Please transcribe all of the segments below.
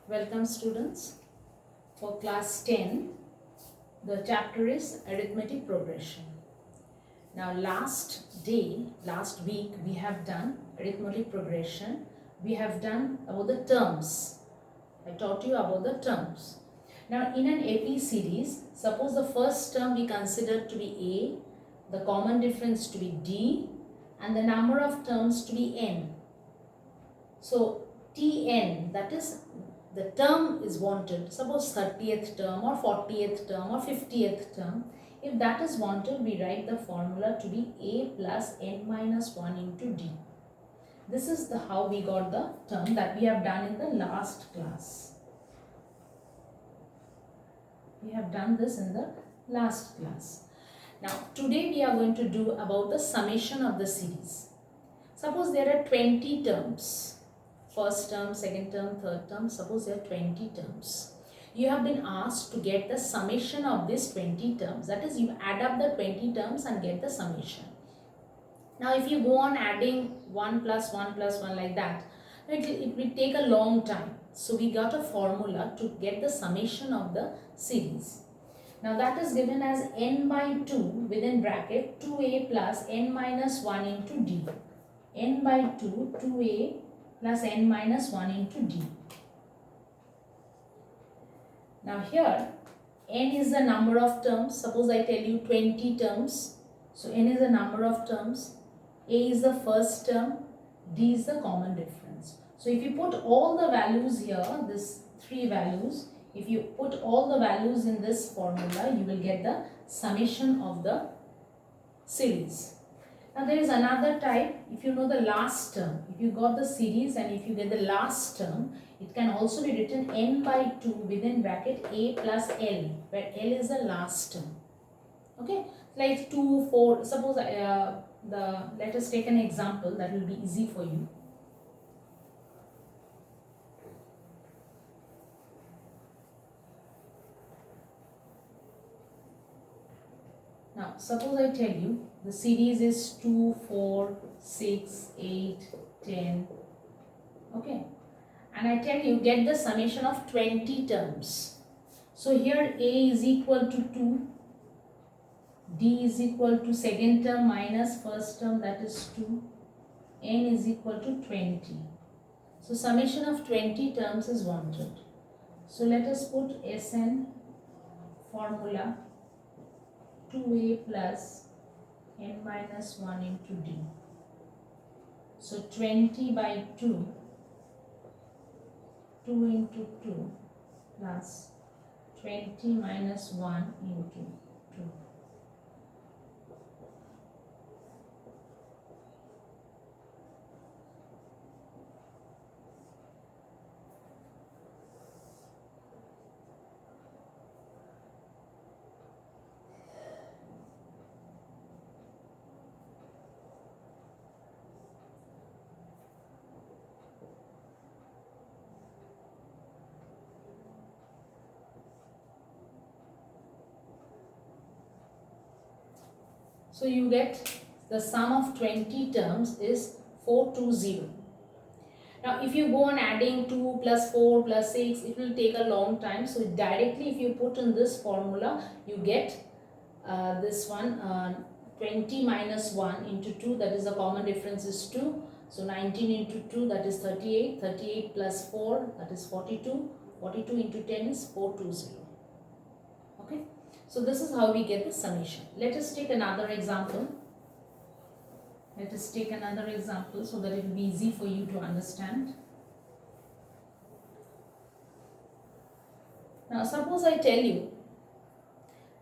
Welcome students. For class 10, the chapter is arithmetic progression. Now last week we have done arithmetic progression. We have done about the terms. I taught you about the terms. Now in an AP series, suppose the first term we consider to be A, the common difference to be D, and the number of terms to be N. So Tn, that is the term is wanted, suppose 30th term or 40th term or 50th term. If that is wanted, we write the formula to be A plus N minus 1 into D. This is how we got the term that we have done in the last class. We have done this in the last class. Now today we are going to do about the summation of the series. Suppose there are 20 terms. First term, second term, third term, suppose there are 20 terms. You have been asked to get the summation of these 20 terms. That is, you add up the 20 terms and get the summation. Now if you go on adding 1 plus 1 plus 1 like that, it will take a long time. So we got a formula to get the summation of the series. Now that is given as n by 2 within bracket 2a plus n minus 1 into d. N by 2, 2a plus n minus 1 into d. Now here n is the number of terms. Suppose I tell you 20 terms. So n is the number of terms. A is the first term. D is the common difference. So if you put all the values here, this 3 values, if you put all the values in this formula, you will get the summation of the series. Now there is another type. If you know the last term, if you got the series and if you get the last term, it can also be written n by 2 within bracket a plus l, where l is the last term. Okay, like 2, 4. Suppose let us take an example that will be easy for you. Now suppose I tell you the series is 2, 4, 6, 8, 10. Okay. And I tell you get the summation of 20 terms. So here A is equal to 2. D is equal to second term minus first term, that is 2. N is equal to 20. So summation of 20 terms is wanted. So let us put Sn formula 2a plus n minus 1 into d. So 20 by 2, 2 into 2 plus 20 minus 1 into 2. So you get the sum of 20 terms is 420. Now if you go on adding 2 plus 4 plus 6, it will take a long time. So directly if you put in this formula, you get this one 20 minus 1 into 2, that is the common difference is 2. So 19 into 2, that is 38. 38 plus 4, that is 42. 42 into 10 is 420. Okay. So this is how we get the summation. Let us take another example. Let us take another example so that it will be easy for you to understand. Now suppose I tell you,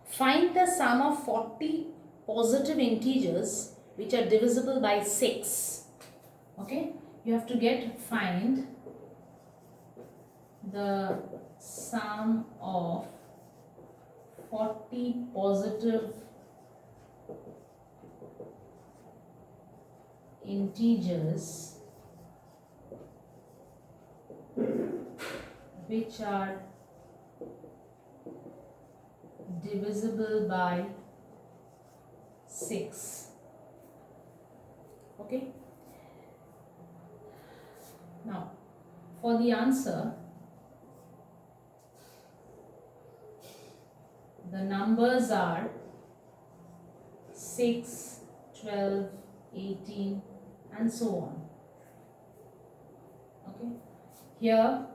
find the sum of 40 positive integers which are divisible by 6. Okay, you have to find the sum of 40 positive integers which are divisible by 6. Okay. Now for the answer, the numbers are 6, 12, 18 and so on. Okay, here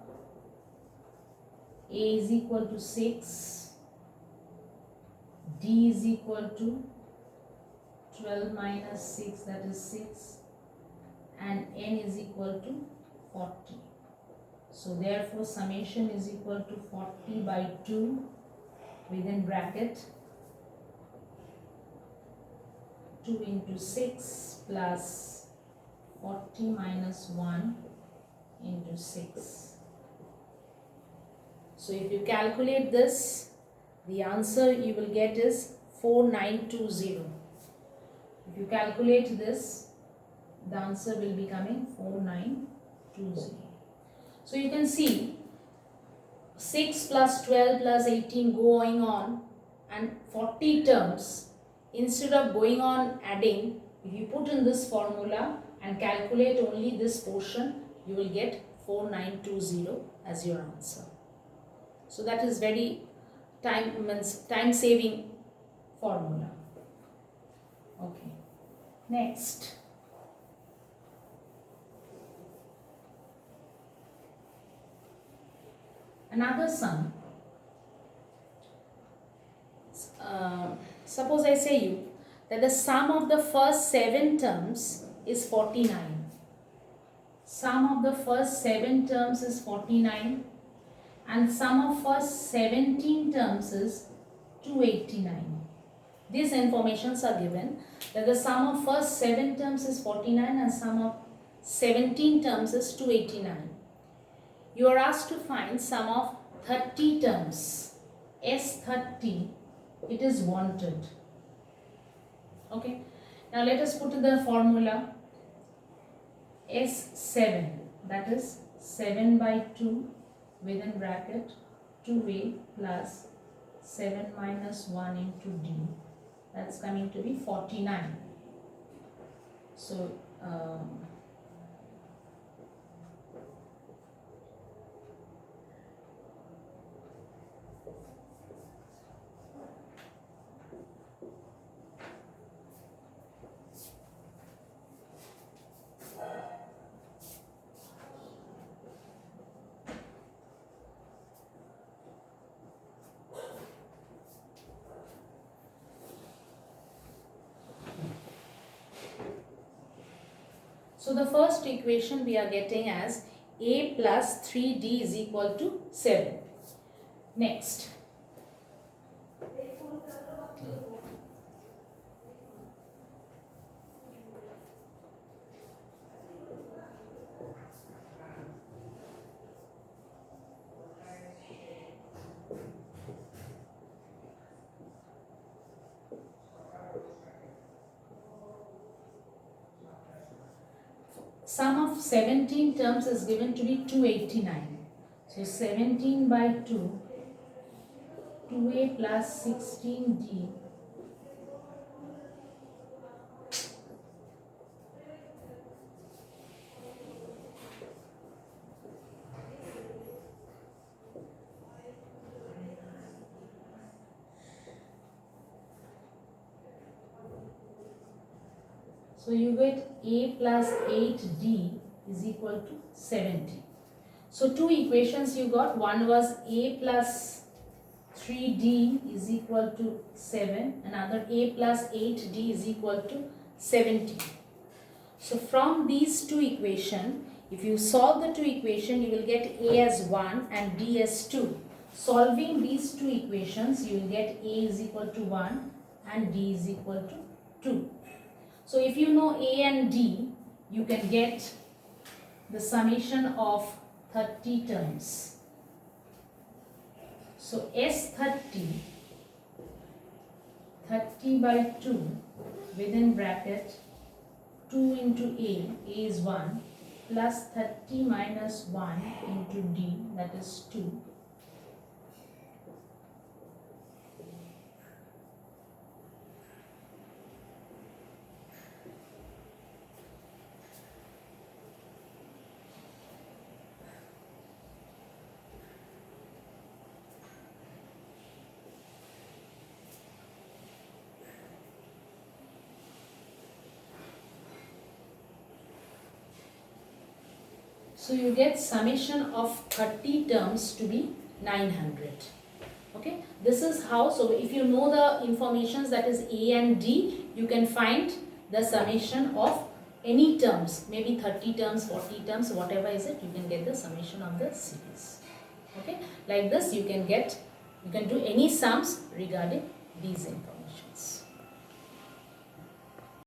A is equal to 6, D is equal to 12 minus 6, that is 6, and N is equal to 40. So therefore summation is equal to 40 by 2 within bracket 2 into 6 plus 40 minus 1 into 6. So if you calculate this, the answer you will get is 4920. If you calculate this, the answer will be coming 4920. So you can see 6 plus 12 plus 18 going on, and 40 terms. Instead of going on adding, if you put in this formula and calculate only this portion, you will get 4920 as your answer. So that is very time saving formula. Okay. Next. Another sum. Suppose I say you that the sum of the first 7 terms is 49. Sum of the first 7 terms is 49 and sum of first 17 terms is 289. These informations are given that the sum of first 7 terms is 49 and sum of 17 terms is 289. You are asked to find sum of 30 terms. S30 it is wanted. Okay. Now let us put the formula S7, that is 7 by 2 within bracket 2a plus 7 minus 1 into d. That's coming to be 49. So the first equation we are getting as a plus 3d is equal to 7. Next. Sum of 17 terms is given to be 289. So 17 by 2, 2a plus 16d so you get a plus 8d is equal to 70. So two equations you got. One was a plus 3d is equal to 7. Another a plus 8d is equal to 70. So from these two equations, if you solve the two equations, you will get a as 1 and d as 2. Solving these two equations, you will get a is equal to 1 and d is equal to 2. So if you know a and d, you can get the summation of 30 terms. So S30, 30 by 2 within bracket 2 into a is 1 plus 30 minus 1 into d, that is 2. So you get summation of 30 terms to be 900. Okay, this is how. So if you know the informations, that is A and D, you can find the summation of any terms, maybe 30 terms, 40 terms, whatever is it, you can get the summation of the series. Okay, like this you can do any sums regarding these information.